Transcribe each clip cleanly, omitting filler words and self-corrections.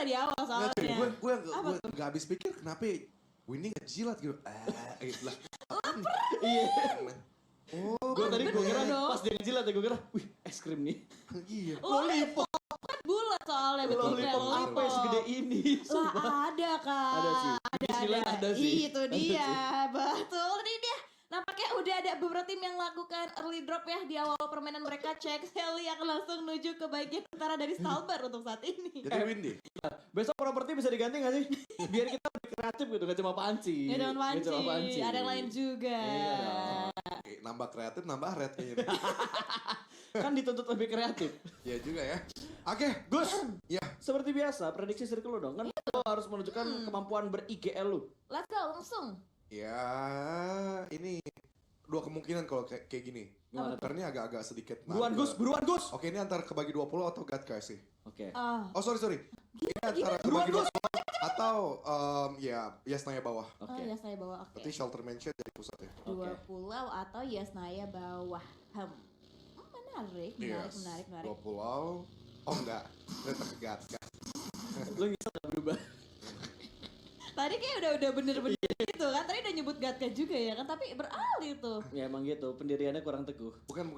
di awal soalnya. Gue gak habis pikir kenapa Windy gak jilat gitu. Gitu lah. Iya. Oh, Gue tadi gue kira dong. pas dia ngejilat ya gue kira, wih es krim nih. iya. Lollipop kan bulat soalnya bentuknya Lollipop apa yang segede ini? Lah ada kan. Ada sih. Bismillah ada sih. Itu dia, betul. Ini dia. Nampaknya udah ada beberapa tim yang lakukan early drop ya di awal permainan mereka. Cek Sally akan langsung menuju ke bagian utara dari Stalber untuk saat ini. Jadi Windy. Besok properti bisa diganti gak sih? Biar kita lebih kreatif gitu, gak cuma panci. Ya dengan panci, ada yang lain juga. Iya Nambah kreatif, nambah red kayaknya. Kan dituntut lebih kreatif. Iya juga ya. Oke, Gus, ya. seperti biasa prediksi circle lo dong. Kan lo harus menunjukkan kemampuan ber-IGL lo. Let's go langsung. Ya, ini dua kemungkinan kalau kayak gini. Gimana tuh? Karena ini agak-agak sedikit. Buruan Gus. Oke, ini antara kebagi 20 atau Gatka sih. Oke. Oh, sorry. Ini antara kebagi 20 atau ya Yasnaya bawah. Oh Oke. ya saya bawa oke. Berarti Shelter Mansion jadi pusat ya. Dua pulau atau Yasnaya bawah. Menarik. Dua pulau. Oh enggak, ternyata ke Gatka. Lo bisa gak berubah? Tadi kayak udah bener-bener gitu kan. Tadi udah nyebut Gatka juga ya kan. Tapi beralih tuh. Ya emang gitu, pendiriannya kurang teguh. Bukan.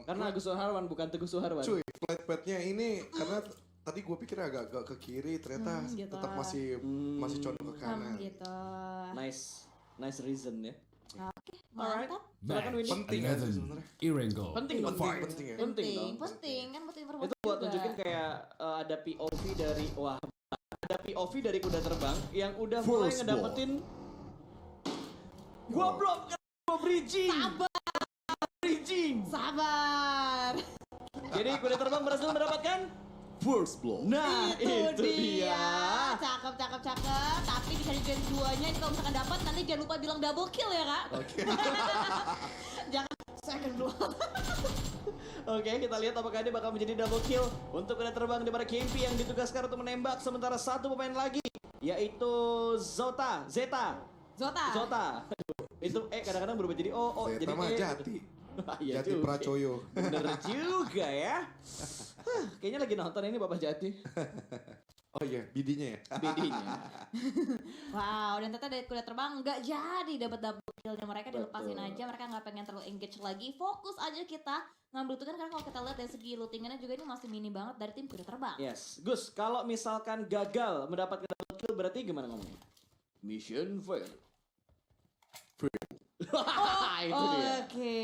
Karena Agus Suharwan bukan Teguh Suharwan. Cuy, flight path-nya ini karena tadi gue pikir agak ke kiri, ternyata gitu. tetap masih condong ke kanan. Gitu. Nice reason ya. Oke, Alright. mantap. Silakan Windy. Penting kan sebenarnya. Irengo. Penting dong. Penting ya. Penting dong. Penting kan butuh informasi Itu buat juga. tunjukin kayak ada POV dari ada POV dari kuda terbang yang udah First mulai blood. ngedapetin gua bridging. Sabar. Jadi kuda terbang berhasil mendapatkan First blow. nah itu dia. Cakep. Tapi bisa di game 2-nya ini kalau misalkan dapat nanti jangan lupa bilang double kill ya kak. Oke. Jangan second blow. Oke, kita lihat apakah ini bakal menjadi double kill untuk kuda terbang di mana KMP yang ditugaskan untuk menembak sementara satu pemain lagi yaitu Zeta. Itu kadang-kadang berubah jadi Zeta jadi mah Jati. Iya Jati juga. Pracoyo. Bener juga ya. Kayaknya lagi nonton ini Bapak Jati. Oh iya, bidinya ya. Bidinya. Wow, dan ternyata dari kuda terbang nggak jadi dapat double killnya. Mereka dilepasin Betul. aja, mereka nggak pengen terlalu engage lagi. Fokus aja kita ngambil itu kan karena kalau kita lihat dari segi lootingannya juga ini masih mini banget dari tim kuda terbang. Yes, Gus, kalau misalkan gagal mendapatkan double kill berarti gimana ngomongnya? Mission fail. Itu dia. Oke.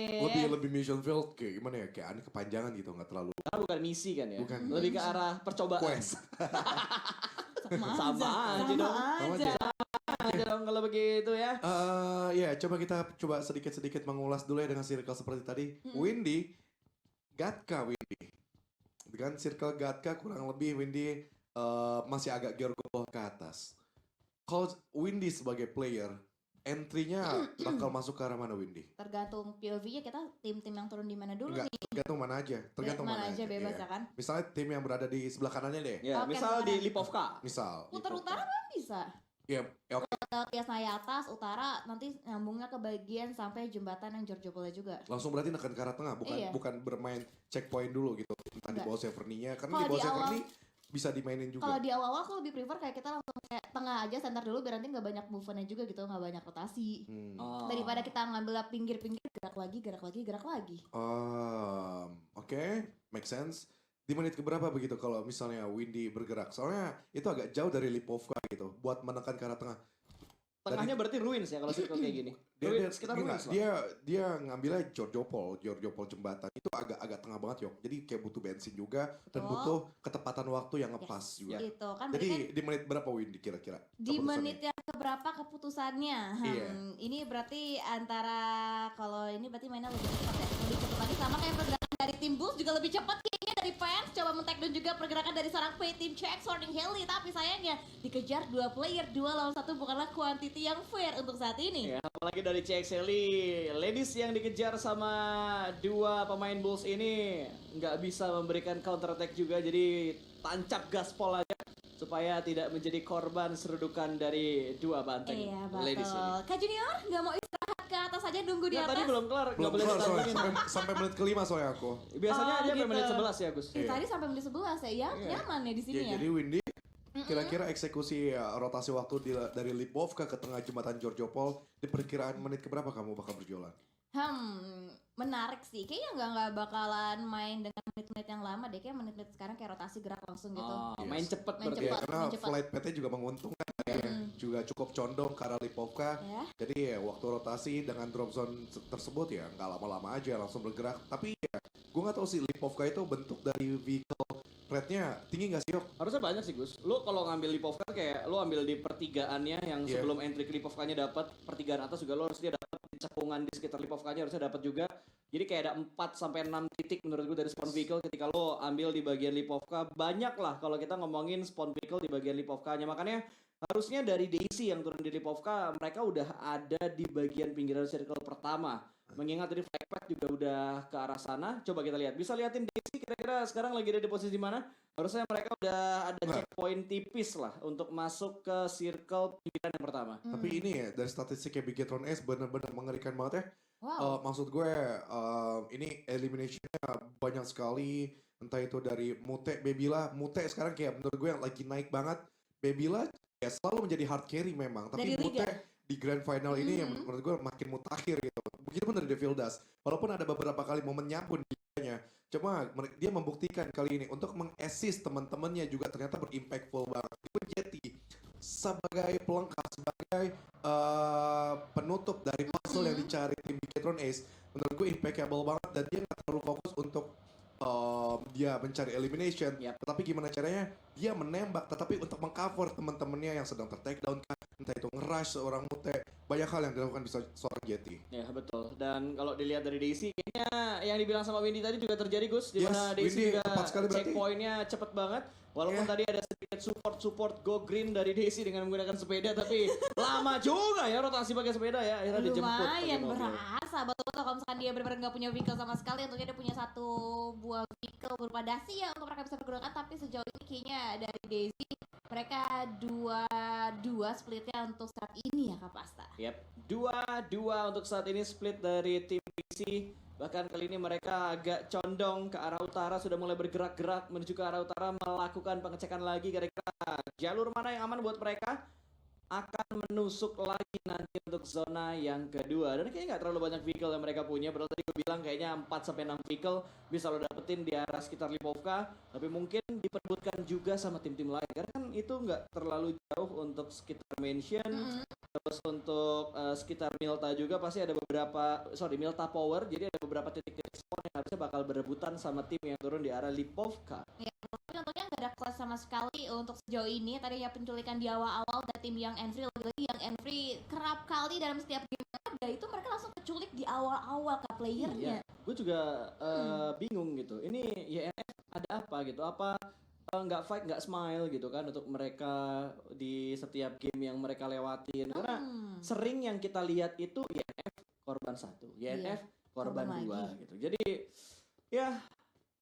Lebih mission field kayak gimana ya? Kayak aneh kepanjangan gitu, nggak terlalu Karena bukan misi kan ya? Bukan. Lebih ke arah percobaan. quest. Sama aja dong. Aja dong kalau begitu ya. Ya, kita coba sedikit mengulas dulu ya dengan circle seperti tadi. Windy, Gatka Windy. Dengan circle Gatka kurang lebih Windy masih agak gergoh ke atas. Kalau Windy sebagai player, entry-nya bakal masuk ke arah mana Windy? Tergantung POV-nya kita tim-tim yang turun di mana dulu Enggak, nih. tergantung mana aja. Tergantung Mana aja bebas iya. ya kan. Misalnya tim yang berada di sebelah kanannya deh. Ya, Oke, misal di mana? Lipovka. Misal. Putar utara kan bisa. Ya, oke. Lewat Yasnaya atas, utara, nanti nyambungnya ke bagian sampai jembatan yang Giorgiopolis juga. Langsung berarti nekan ke arah tengah, Iya. bukan bermain checkpoint dulu gitu. Entah di Enggak. bawah Severny-nya. Karena Kalau di bawah di awal- Severny bisa dimainin juga. Kalau di awal-awal aku lebih prefer kayak kita langsung kayak tengah aja, center dulu biar nanti nggak banyak movement-nya juga gitu, nggak banyak rotasi. Oh. Daripada kita ngambil pinggir-pinggir, gerak lagi. Oke, make sense. Di menit keberapa begitu kalau misalnya Windy bergerak? Soalnya itu agak jauh dari Lipovka gitu, buat menekan ke arah tengah. Tengahnya berarti ruins ya kalau circle kayak gini. Dia Sekitar enggak, ruins lah. dia ngambilnya Giorgiopol jembatan itu agak tengah banget yok. Jadi kayak butuh bensin juga dan Betul. butuh ketepatan waktu yang ngepas juga. Gitu kan. Jadi berarti kan di menit berapa Windy kira-kira? di keputusannya? menit yang keberapa keputusannya? Iya. Ini berarti antara kalau ini berarti mainnya lebih cepat ya. Lebih cepat lagi sama kayak pergerakan dari tim Bulls juga lebih cepat kayaknya dari fans. Coba men-tag dan juga pergerakan dari seorang Pay Team Check Sorting Haley. Tapi sayangnya dikejar 2 player, 2 lawan 1 bukanlah quantity yang fair untuk saat ini. Ya, apalagi dari CXLI, ladies yang dikejar sama dua pemain Bulls ini nggak bisa memberikan counter attack juga, jadi tancap gaspol aja supaya tidak menjadi korban serudukan dari dua banteng Iya ladies ini. betul. Kak Junior nggak mau istirahat ke atas aja nunggu di Nah, atas? tadi belum kelar, nggak Belum boleh kelar soalnya ditambungin. sampai menit kelima soalnya aku. Biasanya Oh, dia sampai gitu. menit 11 ya Gus. Tadi sampai menit 11 ya, Iya. nyaman ya di sini ya. Jadi Windy Kira-kira eksekusi rotasi waktu dari Lipovka ke tengah jembatan Georgiopol di perkiraan menit keberapa kamu bakal berjualan? Menarik sih. Kayaknya nggak bakalan main dengan menit-menit yang lama deh. Kayak menit-menit sekarang kayak rotasi gerak langsung gitu. Oh, Yes. main cepet Main berarti. Ya, Cepat, karena main cepat. flight PT juga menguntungkan ya. Juga cukup condong ke arah Lipovka. Ya. Jadi ya, waktu rotasi dengan drop zone tersebut ya nggak lama-lama aja langsung bergerak. Tapi ya gue nggak tahu sih Lipovka itu bentuk dari vehicle rate-nya tinggi nggak sih Yok? Harusnya banyak sih Gus. Lu kalau ngambil Lipovka kayak lu ambil di pertigaannya yang Iya. sebelum entry ke Lipovkanya dapat, pertigaan atas juga lu harusnya dapat, di cekungan di sekitar Lipovkanya harusnya dapat juga. Jadi kayak ada 4 sampai 6 titik menurut gue dari spawn vehicle ketika lo ambil di bagian Lipovka. Banyak lah kalau kita ngomongin spawn vehicle di bagian Lipovkanya. Makanya harusnya dari Daisy yang turun di Lipovka mereka udah ada di bagian pinggiran circle pertama. Mengingat tadi flagpack juga udah ke arah sana. Coba kita lihat. Bisa liatin Daisy kira-kira sekarang lagi ada di posisi mana? Harusnya mereka udah ada Nah. checkpoint tipis lah untuk masuk ke circle pinggiran yang pertama. Tapi ini ya dari statistiknya Bigetron S benar-benar mengerikan banget ya. Wow. Maksud gue ini eliminationnya banyak sekali, entah itu dari Mute, Bebila. Mute sekarang kayak menurut gue yang lagi naik banget. Bebila ya selalu menjadi hard carry memang, tapi Dari Mute liga. di grand final ini yang menurut gue makin mutakhir gitu. Begitupun dari Devil Dust. Walaupun ada beberapa kali momen nyampun dia, cuma dia membuktikan kali ini untuk meng-assist teman-temannya juga ternyata berimpactful banget. Itu Jetty sebagai pelengkap, sebagai penutup dari puzzle yang dicari tim Bigetron Ace, menurut gue impeccable banget dan dia nggak terlalu fokus untuk dia mencari elimination, Yap. tetapi gimana caranya dia menembak, tetapi untuk mengcover teman-temannya yang sedang ter-takedown kan, entah itu nge-rush seorang Mute, banyak hal yang dilakukan bisa seorang Jetty. Ya betul. Dan kalau dilihat dari Daisy, kayaknya yang dibilang sama Windy tadi juga terjadi Gus, di mana Yes, Daisy Windy juga tepat sekali berarti. checkpointnya cepet banget. Walaupun Iya. tadi ada sedikit support go green dari Daisy dengan menggunakan sepeda, tapi lama juga ya rotasi pakai sepeda ya. Akhirnya dijemput pakai Lumayan mobil. berasa betul-betul kalau misalkan dia benar-benar nggak punya vehicle sama sekali, untungnya dia punya satu buah vehicle berupa dasi ya untuk mereka bisa pergunakan, tapi sejauh ini kayaknya dari Daisy mereka dua splitnya untuk saat ini ya Kak Pasta. Yap, 2-2 untuk saat ini split dari tim DC. Bahkan kali ini mereka agak condong ke arah utara, sudah mulai bergerak-gerak menuju ke arah utara, melakukan pengecekan lagi kira-kira jalur mana yang aman buat mereka. Akan menusuk lagi nanti untuk zona yang kedua. Dan kayaknya nggak terlalu banyak vehicle yang mereka punya. Padahal tadi gue bilang kayaknya 4-6 vehicle bisa lo dapetin di arah sekitar Lipovka. Tapi mungkin diperebutkan juga sama tim-tim lain. Karena kan itu nggak terlalu jauh untuk sekitar mansion. Terus untuk sekitar Milta juga pasti ada Milta Power. Jadi ada beberapa titik-titik spawn yang harusnya bakal berebutan sama tim yang turun di arah Lipovka. Tapi untungnya nggak ada kelas sama sekali untuk sejauh ini. Tadi ya penculikan di awal-awal dari tim Young and Free, lagi-lagi Young and Free kerap kali dalam setiap game yang ada itu mereka langsung keculik di awal-awal ke playernya. Gue juga bingung gitu. Ini YNF ada apa gitu? Apa nggak fight, nggak smile gitu kan untuk mereka di setiap game yang mereka lewatin? Karena sering yang kita lihat itu YNF korban 1, YNF korban korban 2 lagi. gitu. Jadi ya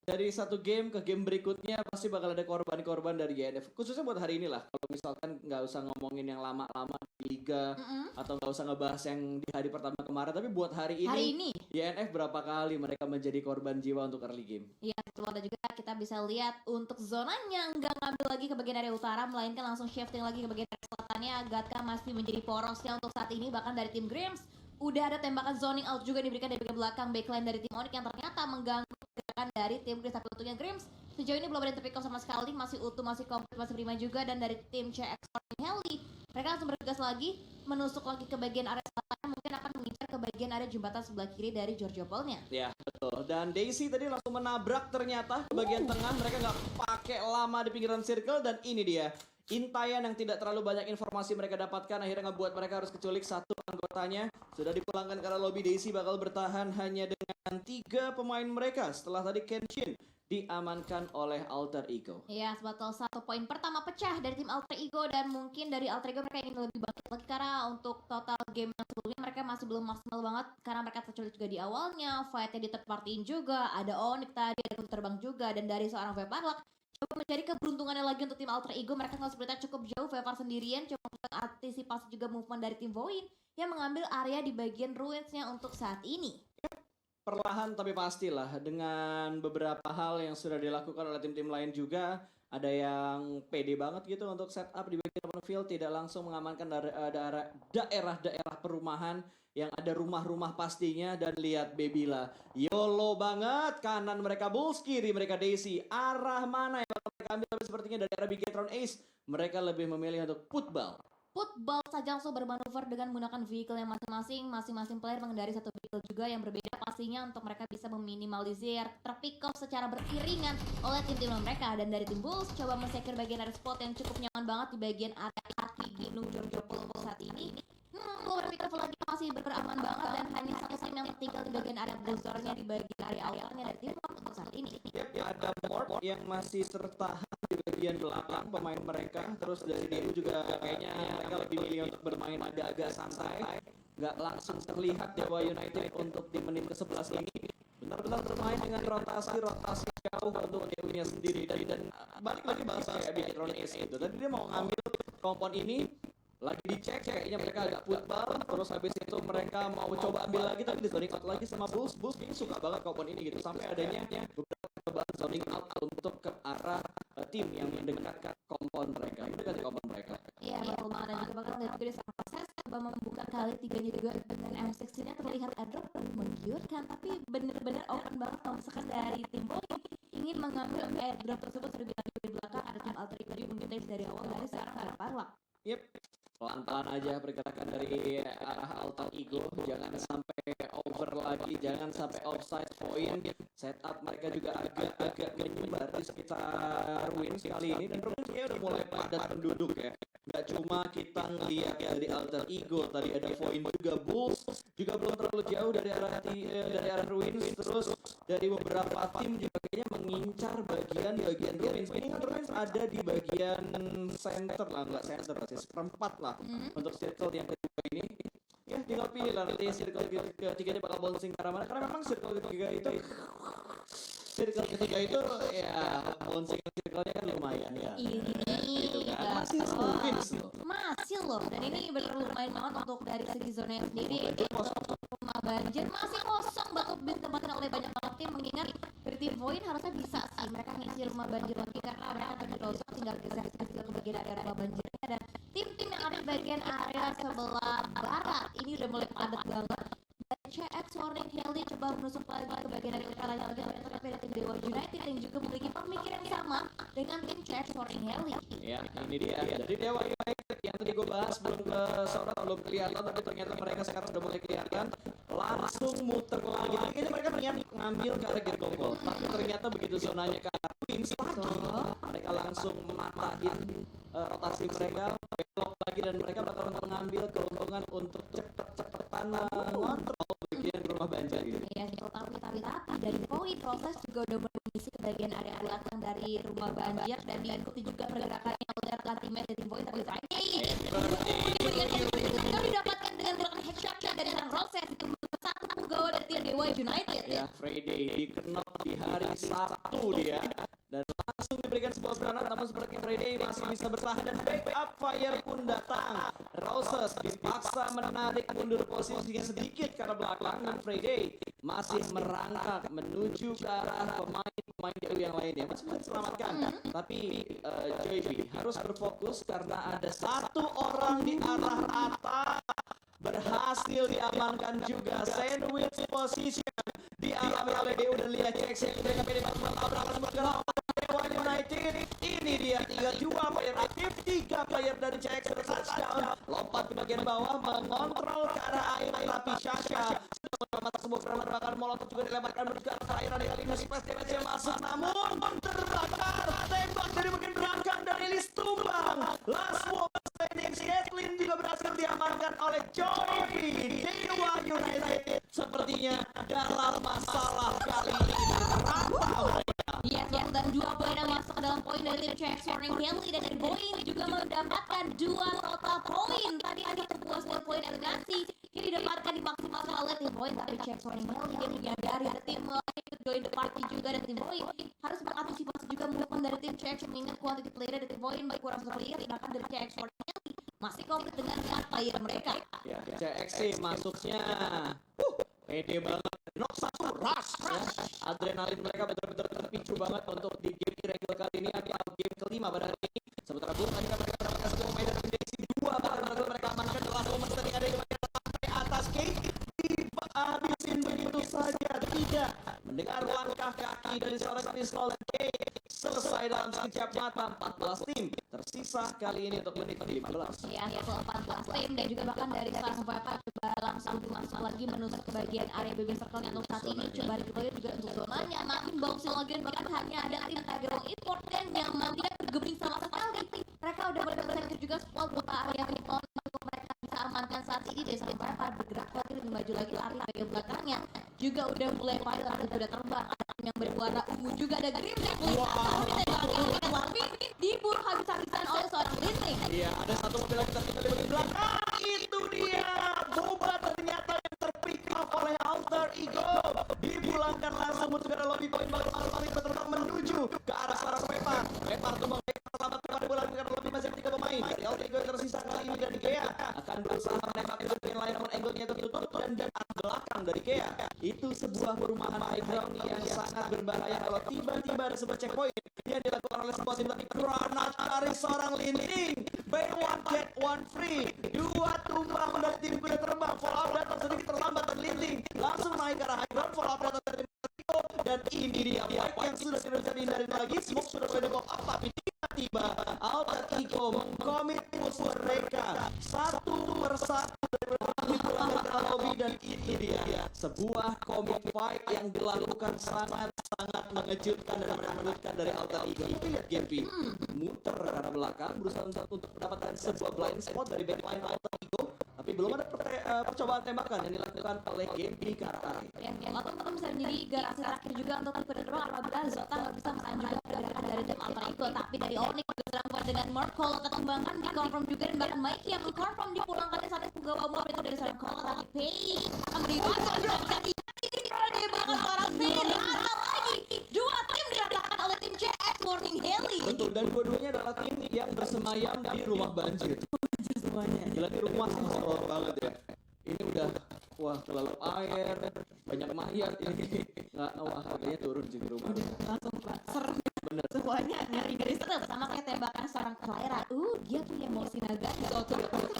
dari satu game ke game berikutnya pasti bakal ada korban-korban dari YNF. Khususnya buat hari ini lah. Kalau misalkan nggak usah ngomongin yang lama-lama di liga atau nggak usah ngebahas yang di hari pertama kemarin, tapi buat hari Hari ini ini YNF berapa kali mereka menjadi korban jiwa untuk early game. ya betul, ada juga kita bisa lihat untuk zonanya nggak ngambil lagi ke bagian area utara, melainkan langsung shifting lagi ke bagian area selatannya. Gatka masih menjadi porosnya untuk saat ini, bahkan dari tim Grims udah ada tembakan zoning out juga diberikan dari bagian belakang backline dari tim Onyx yang ternyata mengganggu pergerakan dari tim Grims. Tapi untungnya Grims sejauh ini belum ada yang terpick off sama sekali, masih utuh, masih komplit, masih prima juga. Dan dari tim CX Heli mereka langsung bergegas lagi, menusuk lagi ke bagian area selatan, mungkin akan mengincar ke bagian area jembatan sebelah kiri dari Georgiopolnya. Ya betul. Dan Daisy tadi langsung menabrak ternyata ke bagian tengah. Mereka nggak pakai lama di pinggiran circle dan ini dia. Intayan yang tidak terlalu banyak informasi mereka dapatkan akhirnya ngebuat mereka harus keculik satu anggotanya. Sudah dipulangkan ke arah lobby. Daisy bakal bertahan hanya dengan 3 pemain mereka setelah tadi Kenshin diamankan oleh Alter Ego. Ya, betul, satu poin pertama pecah dari tim Alter Ego, dan mungkin dari Alter Ego mereka ingin lebih banyak lagi karena untuk total game yang sebelumnya mereka masih belum maksimal banget karena mereka terculik juga di awalnya, fightnya di third partyin juga, ada Onyx tadi, ada kutu terbang juga, dan dari seorang Veparlak coba mencari keberuntungannya lagi untuk tim Alter Ego. Mereka nggak sepertinya cukup jauh, Vepar sendirian coba antisipasi juga movement dari tim Void yang mengambil area di bagian ruinsnya untuk saat ini. perlahan tapi pastilah dengan beberapa hal yang sudah dilakukan oleh tim-tim lain juga. Ada yang pede banget gitu untuk setup di bagian open field, tidak langsung mengamankan daerah-daerah perumahan yang ada rumah-rumah pastinya. Dan lihat Bebila, YOLO banget, kanan mereka Bulls, kiri mereka Daisy. Arah mana yang bakal mereka ambil? Tapi sepertinya dari arah Bigetron Ace, mereka lebih memilih untuk putball. Football saja langsung bermanuver dengan menggunakan vehicle yang masing-masing. Masing-masing player mengendari satu vehicle juga yang berbeda pastinya untuk mereka bisa meminimalisir terpick off secara beriringan oleh tim-tim mereka. Dan dari tim Bulls coba men-secure bagian area spot yang cukup nyaman banget di bagian area kaki Gunung Giorgio Polo saat ini. Beberapa pick off lagi masih beraman banget dan hanya satu tim yang tinggal di bagian area buzzernya di bagian area awalnya dari tim untuk saat ini. Ada Mort yang masih tertahan di bagian belakang pemain mereka. Terus dari DU juga kayaknya mereka lebih milih untuk bermain agak-agak santai, nggak langsung terlihat Dewa United untuk di menit ke-11 ini benar-benar bermain dengan rotasi jauh untuk DU-nya sendiri. Dan balik lagi bahasa kayak Bigetron Ace gitu. Tadi dia mau ngambil kompon ini, lagi dicek kayaknya mereka agak football, terus habis itu mereka mau coba ambil lagi tapi di zoning out lagi sama Bulls ini suka banget kompon ini gitu, sampai adanya beberapa cobaan zoning out untuk ke arah tim yang mendekatkan kompon mereka, Iya, betul banget. Dan juga bakal lihat juga di sama proses coba membuka kali tiganya juga dengan M16-nya terlihat airdrop menggiurkan, tapi bener-bener open banget kalau misalkan dari tim Boeing ingin mengambil airdrop tersebut terlebih lanjut di belakang. Ada tim Alter Ego juga mungkin dari awal dari sekarang ada Parwak. Yep, pelan-pelan aja pergerakan dari arah Alter Ego, jangan sampai over lagi, jangan sampai offside point. Setup mereka juga agak menyebar di sekitar Wins kali ini, dan Wins kayaknya udah mulai padat penduduk ya. Gak cuma kita ngelihat dari Alter Ego, tadi ada Void juga, Bulls juga belum terlalu jauh dari arah Ruins. Terus dari beberapa tim juga kayaknya mengincar bagian Ruins. Ini kan Ruins ada di bagian center lah, nggak center sih, seperempat lah untuk circle yang kedua ini. Ya tinggal pilih lah nanti circle ketiga ini bakal bouncing ke arah mana, karena memang circle ketiga itu ya bouncing circle-nya kan lumayan ya. Ini Gitu kan. masih loh, dan ini benar lumayan banget untuk dari segi zona sendiri. Untuk rumah banjir masih kosong, bakal ditempatkan oleh banyak banget tim, mengingat dari tim Void harusnya bisa sih mereka ngisi rumah banjir lagi karena mereka terus tinggal geser ke bagian area rumah banjirnya. Dan tim-tim yang ada di bagian area sebelah barat ini udah mulai padat banget. Dan CX Warning Heli coba menusuk lagi ke bagian area utaranya lagi, tapi ada tim Dewa United yang juga memiliki pemikiran yang sama dengan tim CX Warning Heli. Ya, ini dia dari Dewa United yang tadi gue bahas belum ke sorot, belum kelihatan, tapi ternyata mereka sekarang udah mulai kelihatan. Langsung muter lagi, ini mereka pengen ngambil ke arah gate goal, tapi ternyata begitu zonanya ke arah Wins lagi, mereka langsung mematahin rotasi mereka, belok lagi, dan mereka bakal mengambil keuntungan untuk cepet-cepetan ngontrol bagian rumah banjir ini. Ya, tapi dari poin proses juga udah mengisi ke bagian area belakang dari rumah banjir, dan diikuti juga pergerakannya oleh teammate dari tim poin. Tapi Friday didapatkan dengan gerakan headshot dari seorang proses itu satu penggawa dari tim Dewa United. Ya, Friday dikenal di hari Sabtu dia, dan langsung diberikan sebuah granat, namun sepertinya Friday masih bisa bertahan dan backup fire pun datang. Roses dipaksa menarik mundur posisinya sedikit karena belakang, dan Friday masih merangkak menuju ke arah pemain DU yang lainnya. Masih bisa diselamatkan, tapi JB harus berfokus karena ada satu orang di arah atas berhasil diamankan juga. Sandwich position dialami oleh DU, dan lihat cek mereka pilih tabrakan bergerak Dewa United. Ini dia 3 player aktif, 3 player dari CX touchdown, lompat ke bagian bawah mengontrol ke arah air, tapi Sasha sudah melemparkan sebuah granat bakar molotov juga dilemparkan menuju ke arah air. Kali ini splash damage yang masuk, namun terbakar. Tembak dari bagian belakang dari Elis tumbang. Last one standing, Caitlyn juga berhasil diamankan oleh Joy V. Dewa United sepertinya dalam masalah kali ini. Iya, dan 2 poin yang masuk ke dalam poin dari tim CX Warning Heli, dan dari Boeing juga mendapatkan 2 total poin. Tadi ada sebuah poin eliminasi yang didapatkan dimaksimalkan oleh tim Boeing, tapi CX Warning Heli dia menyadari ada tim lain ikut join the party juga, dan tim Boeing harus mengantisipasi juga movement dari tim CX, mengingat quantity player dari tim Boeing kurang 1 player, sedangkan dari CX Warning Heli masih komplit dengan 4 player mereka. Ya, CX masuknya pede banget knock satu, rush. Ya. Adrenalin mereka betul-betul terpicu banget untuk di game irregular kali ini atau game kelima pada hari ini. Sementara belum tadi mereka mendapatkan satu pemain dari Daisy 2 bahkan berhasil mereka amankan the last moment tadi ada yang sampai atas Kate dihabisin begitu saja, tidak mendengar langkah kaki dari seorang pistol dan Kate selesai dalam sekejap mata. 14 tim tersisa kali ini untuk menit 15. Ya, 14 tim dan juga bahkan dari seorang Viper coba langsung masuk lagi menuju ke bagian area BB Circle yang untuk saat ini coba dipelajari juga untuk zonanya makin bouncing lagi dan bahkan hanya ada tim Tiger Wong Import dan yang tidak bergeming sama sekali. Mereka udah benar-benar secure juga spot berupa area Victor untuk mereka bisa amankan saat ini dari seorang Viper bergerak lagi lebih maju lagi lari bagian belakangnya juga udah mulai pilot dan udah terbang ada tim yang berwarna ungu juga ada Grim Jack tapi diburu habis-habisan oleh seorang Linting. Iya, ada satu mobil lagi tertinggal di bagian belakang. Itu dia, Boba ternyata yang terpick up oleh Alter Ego. Dipulangkan langsung menuju ke lobby poin baru lalu berterbang menuju ke arah seorang Pepar. Pepar tumbang selamat kepada bola ke lobby masih 3 pemain. Dari Alter Ego yang tersisa kali ini dari Gea akan berusaha menembak ke bagian lain namun angle-nya tertutup dan belakang dari Gea. Itu sebuah perumahan high ground yang sangat berbahaya kalau tiba-tiba ada sebuah checkpoint yang dilakukan oleh sebuah tim tapi granat dari seorang Linting. Buy one get one free. 2 tumbang dari tim kuda terbang. Fallout datang sedikit terlambat dan Linting langsung naik ke arah high ground. Fallout datang dari tim Rico dan ini dia fight yang sudah tidak bisa dihindarin lagi. Smoke sudah boleh di-pop up tapi tiba-tiba Alter Ego mengkomit musuh mereka satu persatu dipulangkan ke lobby dan ini dia sebuah komit fight yang dilakukan sangat-sangat mengejutkan dan menakutkan dari Alter Ego. Tapi lihat Gempi muter ke arah belakang berusaha untuk mendapatkan sebuah blind spot dari backline Alter Ego tapi belum ada percobaan tembakan yang dilakukan oleh Gempi ke arah area. Yang atau bisa menjadi garasi terakhir juga untuk tim kuda terbang apabila Zota nggak bisa menahan juga pergerakan dari tim Alter Ego tapi dari Onyx diserang dengan Mark kalau ketumbangan di confirm juga dan bahkan Mikey yang confirm dipulangkan dari saat penggawa mobil itu dari seorang Call tapi Pei akan dibantu dia bahkan seorang Pei ada lagi 2 tim diratakan oleh tim CX Warning Haley. Betul, dan dua-duanya adalah tim yang bersemayam di rumah banjir. Semuanya. Gila di rumah horor banget ya. Ini udah wah terlalu air, banyak mayat ini. Nggak, wah harganya turun sih di rumah. Langsung serem. Bener. Semuanya ngeri-ngeri serem sama kayak tembakan seorang Clara. Dia punya emosi naga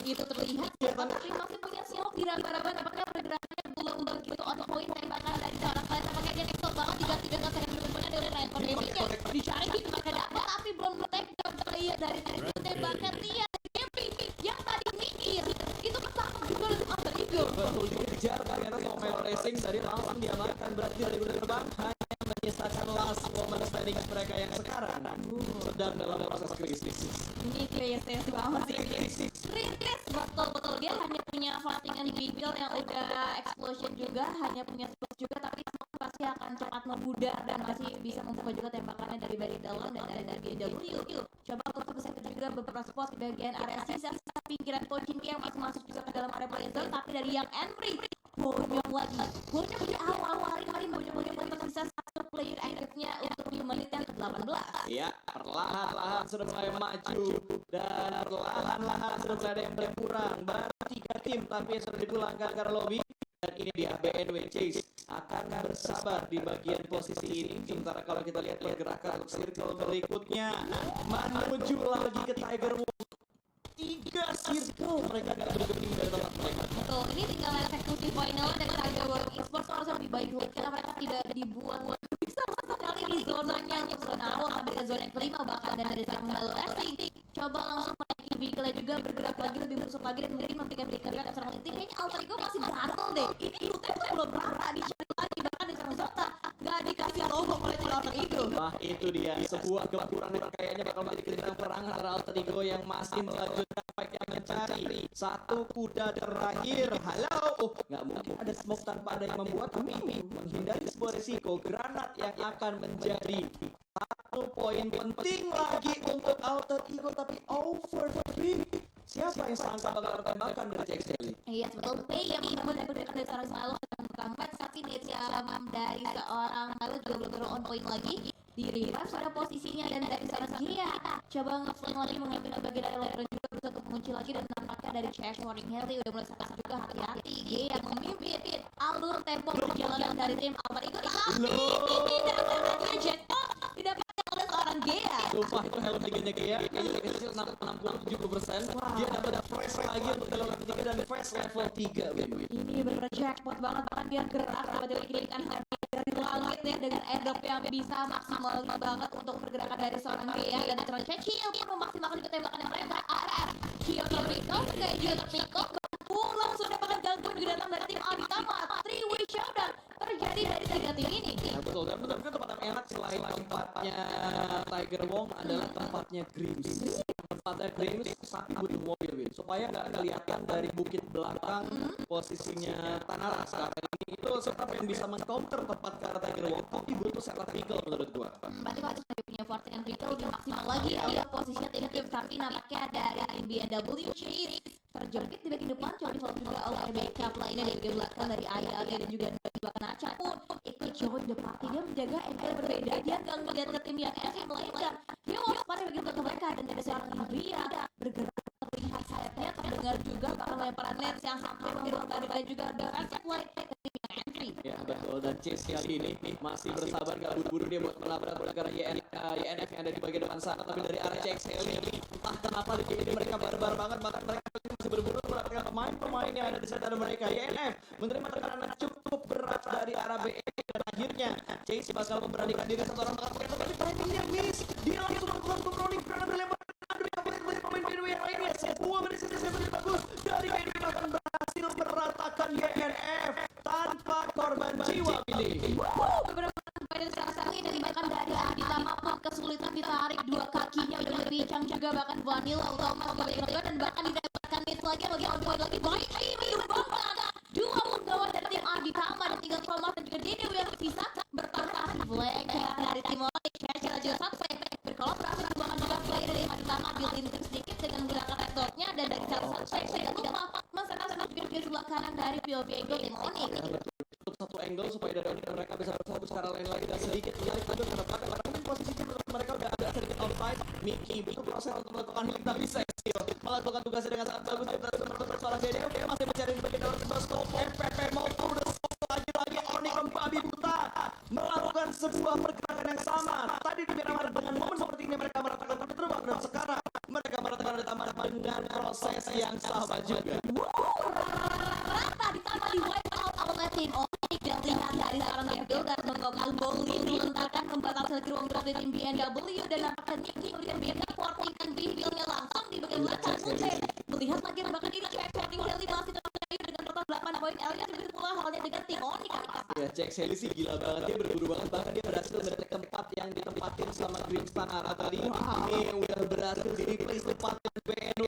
itu terlihat tapi masih punya siok di raba-raba apakah pergerakannya belum begitu on point tembakan dari seorang Clara apakah dia kesel banget diganti dengan saya benar-benar dari lain pandeminya dicari gitu maka dapat tapi belum take-down player dari tembakan dia yang tadi mikir itu ketangkep juga oleh Alter Ego. Betul dikejar ternyata sama Mel Racing tadi langsung diamankan berarti dari kuda terbang hanya menyisakan last moment standing mereka yang sekarang sedang dalam proses krisis. Ini krisis banget sih krisis betul dia hanya punya fightingan vehicle yang udah explosion juga hanya punya spot juga tapi pasti akan cepat membudar dan masih bisa membuka juga tembakannya dari dalam dan dari W. Coba untuk bisa juga beberapa spot di bagian area sisa pinggiran Pochinki yang masih masuk juga ke dalam area playzone tapi dari yang Henry bonyok lagi awal-awal hari bonyok tersisa 1 player aktifnya untuk di menit yang ke-18. Ya, perlahan-lahan sudah mulai maju dan perlahan-lahan sudah mulai ada yang berkurang. Baru 3 tim tapi yang sudah dipulangkan ke lobby dan ini dia BNW Chase akan bersabar di bagian posisi ini. Sementara kalau kita lihat pergerakan untuk circle berikutnya menuju lagi ke Tiger Wong. 3 circle mereka gak bergeming dari tempat mereka. Betul, ini tinggal eksekusi final dari Tiger Wong Esports harus lebih baik lagi karena mereka tidak dibuat bisa sekali di zonanya untuk zona awal sampai ke zona yang kelima bahkan dan dari sang Melo Racing coba langsung menaiki vehicle juga bergerak lagi lebih musuh lagi dan mungkin memberikan dan serang Linting kayaknya Alter Ego masih gatel deh ini lootnya tuh belum rata dicari lagi bahkan di serang Zota gak dikasih logo oleh tim Alter Ego. Wah itu dia sebuah gempuran yang kayaknya bakal menjadi kelintang perang antara Alter Ego yang masih melanjutkan fight yang mencari 1 kuda terakhir. Halo, nggak mungkin ada smoke tanpa ada yang membuat tapi menghindari sebuah risiko granat yang akan menjadi 1 poin penting lagi untuk Alter Ego tapi over 3. Siapa yang sangka bakal tertembakkan dari Jack Stanley? Iya betul, Pei yang mendapatkan dari seorang Milo dan bukan tapi dia dari seorang Milo juga belum on point lagi di revive pada posisinya dan dari seorang Gia coba nge-flank lagi mengambil bagian dari Lebron juga berusaha untuk mengunci lagi dan menampakkan nampaknya dari CX Warning Heli udah mulai sadar juga hati-hati. G yang memimpin alur tempo perjalanan dari tim Alpha Ego. Tapi dapatnya jackpot didapatkan oleh seorang Gea. Sumpah itu helm tiganya Gea kayaknya kecil 67%. Dia dapat fresh lagi untuk helm ketiga dan fresh level 3 baby. Ini benar jackpot banget, bahkan dia gerak tiba-tiba kirikan hadiah dari langit ya dengan airdrop yang bisa maksimal banget untuk pergerakan dari seorang Gea dan ternyata Cio pun memaksimalkan juga tembakan yang mereka RR. Cio Kiriko kayak juga terpikok pulang sudah bahkan gangguan juga datang dari tim Aditama. Three-way showdown terjadi dari tiga tim ini. Nah, betul dan benar-benar tempat yang enak selain tempatnya Tiger Wong adalah tempatnya Grims. Tempatnya Grims tapi butuh mobil Win, supaya nggak kelihatan dari bukit belakang posisinya Tanara saat ini. Itu setup yang bisa mengcounter tempat ke arah Tiger Wong, tapi butuh setup vehicle menurut gua. Berarti harus punya force and vehicle lebih maksimal lagi ya posisinya tim tapi nampaknya dari tim BMW Cheese terjepit di bagian depan coba difollow juga oleh backup lainnya dari bagian belakang dari Aya dan juga dari belakang Aca pun ikut join the party. Dia menjaga angle berbeda, dia nggak ngeliat ke tim yang asing melainkan dia mau pada bagian belakang mereka dan dari seorang Indria bergerak terlihat sayapnya terdengar juga bahkan lemparan lens yang sampai membuat dan juga defensive line ke tim yang entry. Ya betul, dan Chase kali ini masih bersabar gak buru-buru dia buat menabrak pergerakan YNF yang ada di bagian depan sana, tapi dari arah CX ini entah kenapa di game ini mereka barbar banget, maka mereka masih berburu mendapatkan pemain-pemain yang ada di sekitar mereka. YNF menerima tekanan yang cukup berat dari arah BE dan akhirnya Chase bakal memberanikan diri satu orang mengatakan tapi timingnya miss, dia langsung melakukan pemroning karena dilempar pemain BNW yang lainnya. Sebuah berisi yang bagus dari BNW bahkan berhasil meratakan YNF tanpa korban jiwa pilih. Beberapa pemain salah ini bahkan dari Aditama pun kesulitan ditarik dua kakinya udah berbincang juga bahkan Vanilla utama dan bahkan didapatkan miss lagi lagi baik ini banget dua penggawa dari tim Aditama dan tinggal Thomas dan juga Dede yang bersisa bertahan flag dari tim Chelsea juga sampai berkolaborasi bahkan juga player dari Aditama dilintir sedikit dengan menggunakan retortnya dan dari sampai tidak lupa masalah juga di sebelah kanan dari POV Angle tim Onyx. Satu angle supaya dari mereka bisa bersatu secara lain lagi dan sedikit menarik lagi ke depan karena mungkin posisinya menurut mereka udah ada sedikit offside. Mickey itu proses untuk melakukan healing tapi Cecil melakukan tugasnya dengan sangat bagus. Dia berhasil seorang Dede masih mencari bagian dalam Bosco MPP maupun lagi Onyx membabi buta melakukan sebuah pergerakan yang sama. Tadi di Miramar dengan momen seperti ini mereka meratakan tapi terbang dan sekarang mereka meratakan ditambah dengan proses yang sama juga. Rata ditambah di wipe out oleh tim Onyx dan lihat dari seorang Devil dan menggokan bowling dilentarkan pembatal selagi ruang drop dari tim BMW dan nampakkan Nicky kemudian BMW portingkan vehicle-nya langsung di bagian belakang Mute. Melihat lagi bahkan ini check porting Heli masih terkait dengan total 8 poin. Elias begitu pula halnya dengan tim Onyx. Ya cek Sally sih gila banget, dia berburu banget, bahkan dia berhasil mendetek tempat yang ditempatin sama Greenspan arah tadi. Ini udah berhasil di replace tempatnya BNW.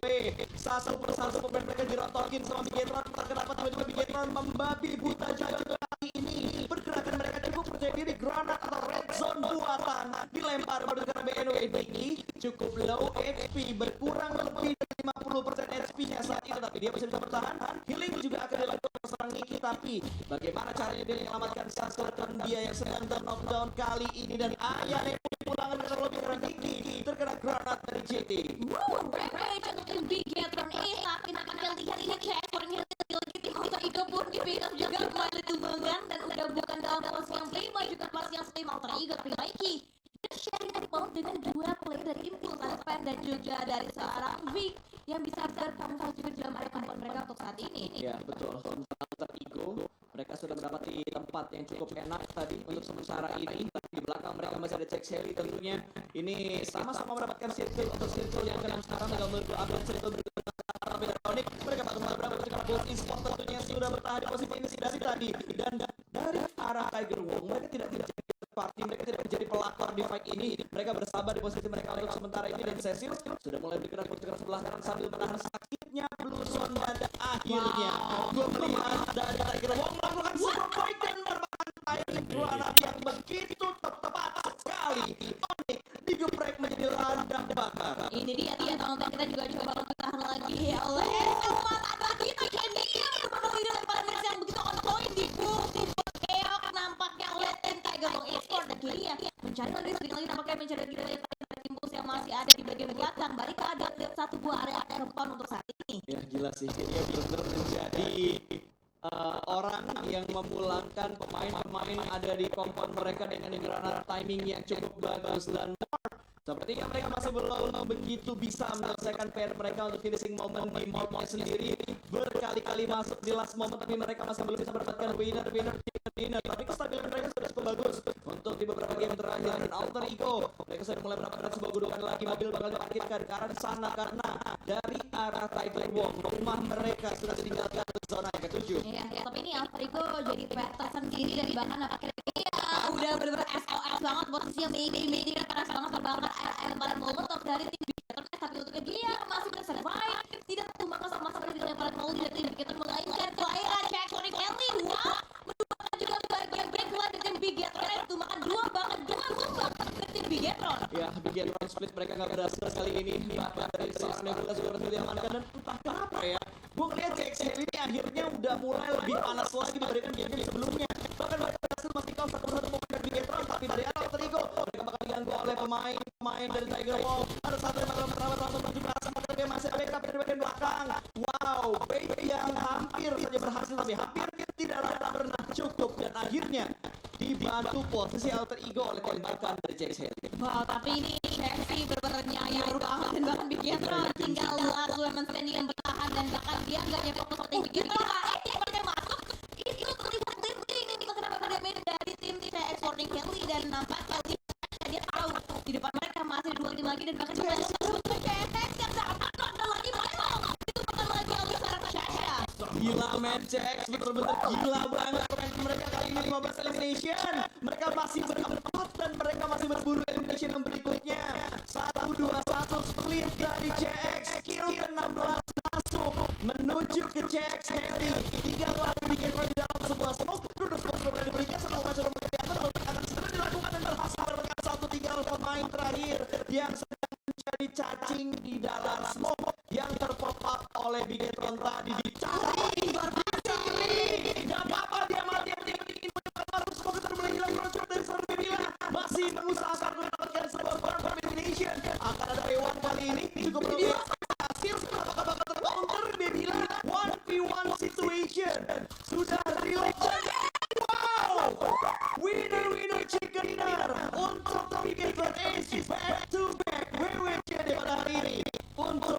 Satu persatu pemain mereka dirotokin sama Bigetron, entah kenapa tiba-tiba Bigetron membabi buta juga kali ini. Pergerakan mereka cukup percaya diri, granat atau red zone buatan dilempar pada karena BNW ini cukup low HP, berkurang lebih dari 50% HP-nya saat itu, tapi dia masih bisa bertahan. Healing juga akan dilakukan serang Niki, tapi bagaimana caranya dia menyelamatkan sasaran dia yang sedang knockdown kali ini dan Aya yang pulangan ke lebih karena Niki terkena granat dari JT. Rampage untuk tim Bigetron tapi nampaknya lihat ini check orang yang lagi tim kita Igo pun di pick juga kembali tumbangan dan udah bukan dalam posisi yang prima juga pas yang slim alter ego tapi Mikey sharing account dengan dua player dari Impulse Aspen dan juga dari seorang Vic yang bisa berkamuflase juga dalam area compound mereka untuk saat ini. Ya betul, alter ego mereka sudah mendapati tempat yang cukup enak tadi untuk sementara ini. Di belakang mereka masih ada cek Shelly tentunya. Ini sama-sama mendapatkan circle untuk circle yang keenam sekarang tinggal menunggu update circle berikutnya. Tapi Onyx mereka bakal berapa ketika Bulls Esports tentunya sudah bertahan di posisi ini dari tadi dan dari arah Tiger Wong mereka tidak party, mereka tidak menjadi pelakor di fight ini. Mereka bersabar di posisi mereka untuk sementara ini dan Cecil sudah mulai bergerak ke sebelah kanan sambil menahan sakitnya Blueson dan akhirnya gue melihat dari Tiger Wong melakukan sebuah point dan merupakan timing granat yang begitu tepat sekali. Onyx digeprek menjadi landang bakar. Ini dia teman-teman kita juga coba bertahan lagi ya oleh umat ada kita Candy yang memenuhi lemparan miss yang begitu on point di keok nampaknya oleh tim Tiger Wong Esports dan kini ya mencari lagi nampaknya mencari lagi dari tim Bulls yang masih ada di bagian belakang barikade satu buah area compound untuk saat ini. Ya gila sih, dia benar menjadi orang yang memulangkan pemain-pemain ada di kompon mereka dengan granat timing yang cukup bagus dan sepertinya mereka masih belum begitu bisa menyelesaikan PR mereka untuk finishing moment di mapnya sendiri. Berkali-kali masuk di last moment tapi mereka masih belum bisa mendapatkan winner. Tapi kestabilan mereka sudah cukup bagus untuk di beberapa game terakhir. Dan Alter Ego mereka sudah mulai mendapatkan sebuah gundukan lagi. Mobil bakal diparkirkan ke arah sana karena dari arah Tiger Wong rumah mereka sudah ditinggalkan ke zona yang ketujuh. Iya, tapi ini Alter Ego jadi PR tersendiri dan bahkan akhirnya udah bener-bener SOS banget posisinya Mayday kan keras banget terbakar lemparan molotov dari tim Bigetron tapi untungnya dia masih bisa survive tidak tumbangkan sama sekali di lemparan molotov dari tim Bigetron melainkan kelahiran Jack Sonic Ellie menumbangkan juga bagian backline dari tim Bigetron yang tumbangkan dua tumbang dari tim Bigetron. Ya, Bigetron split mereka nggak berhasil kali ini. Bahkan dari Sonic Nebula juga berhasil diamankan dan entah kenapa ya gue ngeliat Jack Shelly ini akhirnya udah mulai lebih panas lagi dibandingkan game sebelumnya. Bahkan mereka berhasil memastikan satu persatu pemain Bigetron tapi dari Alter Ego mereka bakal diganggu oleh pemain dari Tiger Wong. Ada satu yang bakal merawat langsung menuju ke arah sama dia masih backup dari bagian belakang. Wow, baby yang hampir saja berhasil tapi hampir tidak pernah cukup dan akhirnya dibantu posisi Alter Ego oleh tembakan dari Jack Shelly. Wow, tapi ini Chelsea benar-benar nyayur banget dan bahkan Bigetron tinggal last women standing yang bertahan dan bahkan dia nggak nyepak seperti Bigetron. Dia masuk itu terlihat penting ini kenapa damage dari tim Exporting Kelly dan nampak Kelly dia tahu di depan mereka masih dua tim lagi dan bahkan juga ada CSX yang dapat ada lagi Michael itu bukan lagi Alisa Shasha. Gila man, Jax bener-bener gila banget mereka kali ini 15 elimination. Mereka masih berempat dan mereka masih berburu elimination yang berikutnya. 1-2-1 split dari Jax. Kill ke-16 masuk menuju ke Jax Kelly. 3 lagi Bigetron di dalam sebuah smoke. Duduk sudah diberikan setelah masuk rumah di atas akan segera dilakukan dan berhasil mendapatkan 1-3 pemain terakhir yang sedang menjadi cacing di dalam smoke yang terpop up oleh Bigetron tadi dicari berhasil. Gak apa-apa dia mati yang penting harus komputer mulai hilang meluncur dari seluruh Bebila masih mengusahakan mendapatkan sebuah confirm elimination. Akan ada P1 kali ini cukup berhasil apakah bakal tercounter Bebila 1v1 situation sudah reload. Wow, winner chicken dinner untuk Bigetron Ace back to back WWJD pada hari ini untuk